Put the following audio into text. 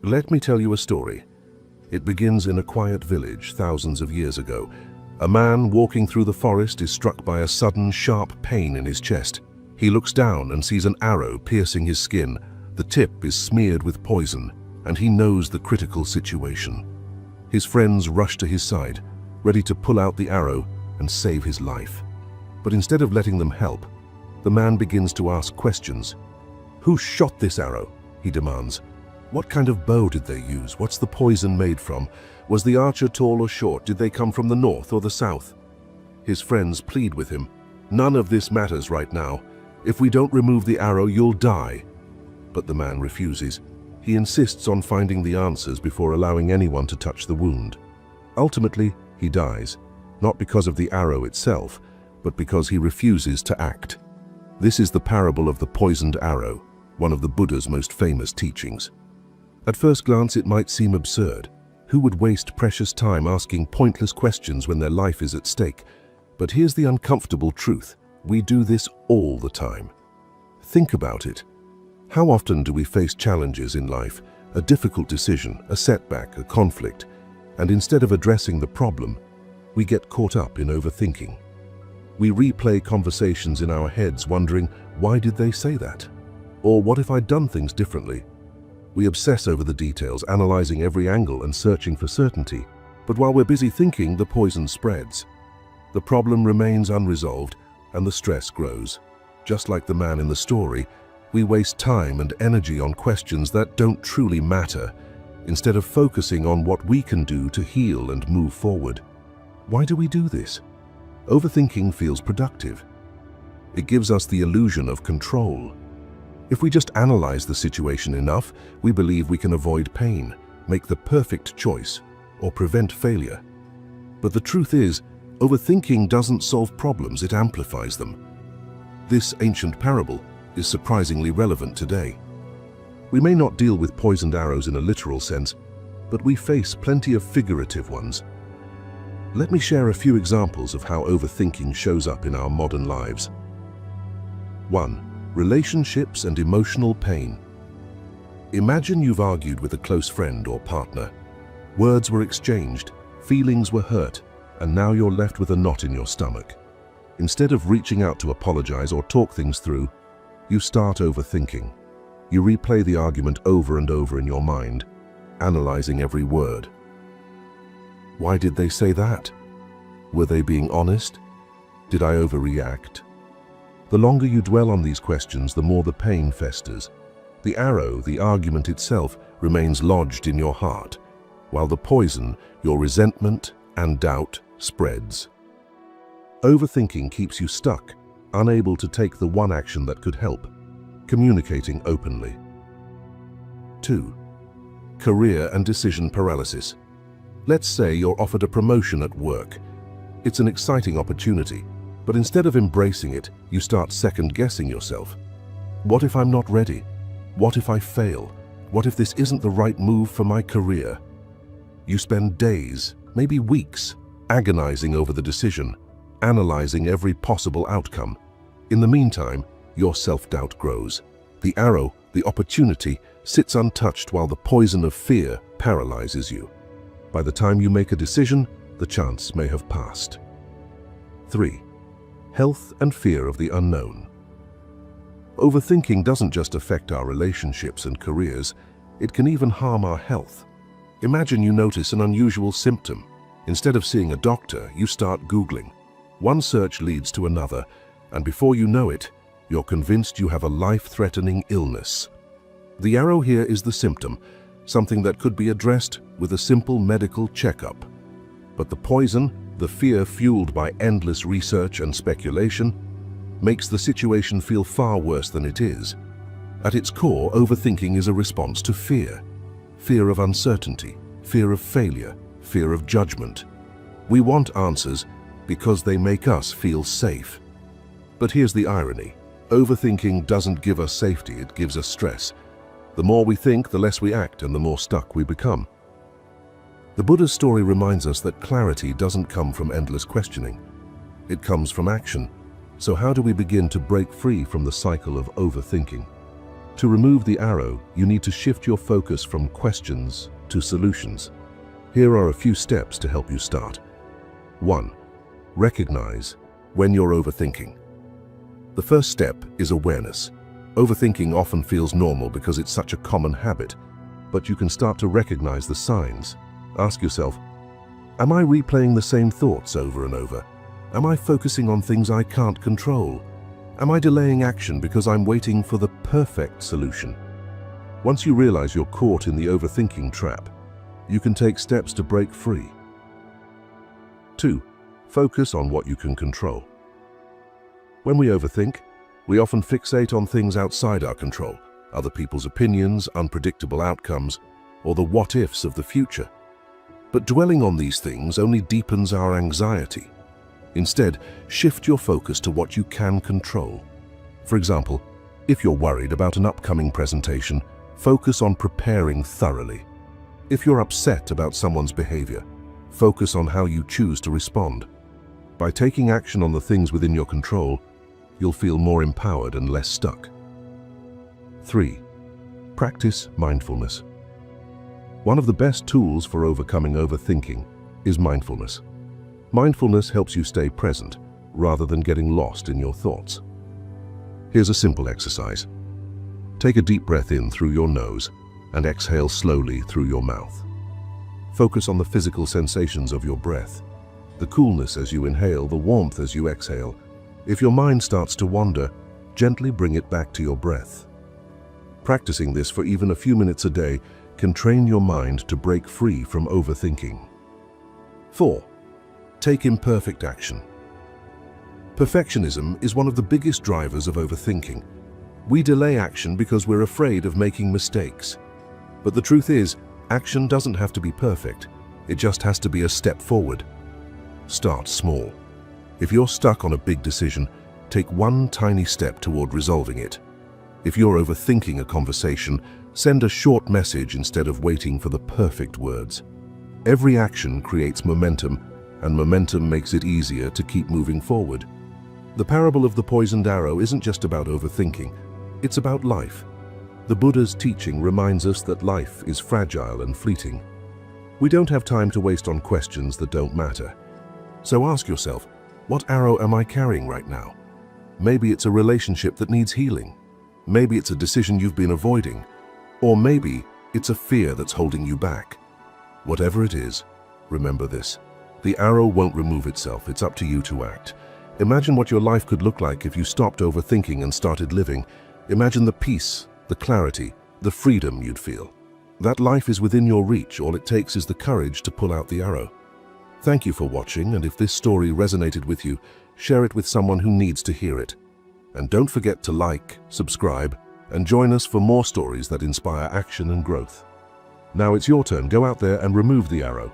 Let me tell you a story. It begins in a quiet village thousands of years ago. A man walking through the forest is struck by a sudden, sharp pain in his chest. He looks down and sees an arrow piercing his skin. The tip is smeared with poison, and he knows the critical situation. His friends rush to his side, ready to pull out the arrow and save his life. But instead of letting them help, the man begins to ask questions. "Who shot this arrow?" he demands. "What kind of bow did they use? What's the poison made from? Was the archer tall or short? Did they come from the north or the south?" His friends plead with him. "None of this matters right now. If we don't remove the arrow, you'll die." But the man refuses. He insists on finding the answers before allowing anyone to touch the wound. Ultimately, he dies, not because of the arrow itself, but because he refuses to act. This is the parable of the poisoned arrow, one of the Buddha's most famous teachings. At first glance, it might seem absurd. Who would waste precious time asking pointless questions when their life is at stake? But here's the uncomfortable truth. We do this all the time. Think about it. How often do we face challenges in life, a difficult decision, a setback, a conflict, and instead of addressing the problem, we get caught up in overthinking. We replay conversations in our heads wondering, why did they say that? Or what if I'd done things differently? We obsess over the details, analyzing every angle and searching for certainty. But while we're busy thinking, the poison spreads. The problem remains unresolved, and the stress grows. Just like the man in the story, we waste time and energy on questions that don't truly matter, instead of focusing on what we can do to heal and move forward. Why do we do this? Overthinking feels productive. It gives us the illusion of control. If we just analyze the situation enough, we believe we can avoid pain, make the perfect choice, or prevent failure. But the truth is, overthinking doesn't solve problems, it amplifies them. This ancient parable is surprisingly relevant today. We may not deal with poisoned arrows in a literal sense, but we face plenty of figurative ones. Let me share a few examples of how overthinking shows up in our modern lives. 1. Relationships and emotional pain. Imagine you've argued with a close friend or partner. Words were exchanged, feelings were hurt, and now you're left with a knot in your stomach. Instead of reaching out to apologize or talk things through, you start overthinking. You replay the argument over and over in your mind, analyzing every word. Why did they say that? Were they being honest? Did I overreact? The longer you dwell on these questions, the more the pain festers. The arrow, the argument itself, remains lodged in your heart, while the poison, your resentment and doubt, spreads. Overthinking keeps you stuck, unable to take the one action that could help: communicating openly. 2. Career and decision paralysis. Let's say you're offered a promotion at work. It's an exciting opportunity, but instead of embracing it, you start second-guessing yourself. What if I'm not ready? What if I fail? What if this isn't the right move for my career? You spend days, maybe weeks, agonizing over the decision, analyzing every possible outcome. In the meantime, your self-doubt grows. The arrow, the opportunity, sits untouched while the poison of fear paralyzes you. By the time you make a decision, the chance may have passed. 3. Health and fear of the unknown. Overthinking doesn't just affect our relationships and careers, it can even harm our health. Imagine you notice an unusual symptom. Instead of seeing a doctor, you start Googling. One search leads to another, and before you know it, you're convinced you have a life-threatening illness. The arrow here is the symptom, something that could be addressed with a simple medical checkup. But the poison, the fear fueled by endless research and speculation, makes the situation feel far worse than it is. At its core, overthinking is a response to fear. Fear of uncertainty, fear of failure, fear of judgment. We want answers because they make us feel safe. But here's the irony. Overthinking doesn't give us safety, it gives us stress. The more we think, the less we act, and the more stuck we become. The Buddha's story reminds us that clarity doesn't come from endless questioning. It comes from action. So how do we begin to break free from the cycle of overthinking? To remove the arrow, you need to shift your focus from questions to solutions. Here are a few steps to help you start. 1. Recognize when you're overthinking. The first step is awareness. Overthinking often feels normal because it's such a common habit, but you can start to recognize the signs. Ask yourself, am I replaying the same thoughts over and over? Am I focusing on things I can't control? Am I delaying action because I'm waiting for the perfect solution? Once you realize you're caught in the overthinking trap, you can take steps to break free. 2. Focus on what you can control. When we overthink, we often fixate on things outside our control, other people's opinions, unpredictable outcomes, or the what-ifs of the future. But dwelling on these things only deepens our anxiety. Instead, shift your focus to what you can control. For example, if you're worried about an upcoming presentation, focus on preparing thoroughly. If you're upset about someone's behavior, focus on how you choose to respond. By taking action on the things within your control, you'll feel more empowered and less stuck. 3. Practice mindfulness. One of the best tools for overcoming overthinking is mindfulness. Mindfulness helps you stay present rather than getting lost in your thoughts. Here's a simple exercise. Take a deep breath in through your nose and exhale slowly through your mouth. Focus on the physical sensations of your breath, the coolness as you inhale, the warmth as you exhale. If your mind starts to wander, gently bring it back to your breath. Practicing this for even a few minutes a day can train your mind to break free from overthinking. 4. Take imperfect action. Perfectionism is one of the biggest drivers of overthinking. We delay action because we're afraid of making mistakes. But the truth is, action doesn't have to be perfect. It just has to be a step forward. Start small. If you're stuck on a big decision, take one tiny step toward resolving it. If you're overthinking a conversation, send a short message instead of waiting for the perfect words. Every action creates momentum, and momentum makes it easier to keep moving forward. The parable of the poisoned arrow isn't just about overthinking, it's about life. The Buddha's teaching reminds us that life is fragile and fleeting. We don't have time to waste on questions that don't matter. So ask yourself, what arrow am I carrying right now? Maybe it's a relationship that needs healing. Maybe it's a decision you've been avoiding. Or maybe it's a fear that's holding you back. Whatever it is, remember this. The arrow won't remove itself, it's up to you to act. Imagine what your life could look like if you stopped overthinking and started living. Imagine the peace, the clarity, the freedom you'd feel. That life is within your reach, all it takes is the courage to pull out the arrow. Thank you for watching, and if this story resonated with you, share it with someone who needs to hear it. And don't forget to like, subscribe, and join us for more stories that inspire action and growth. Now it's your turn, go out there and remove the arrow.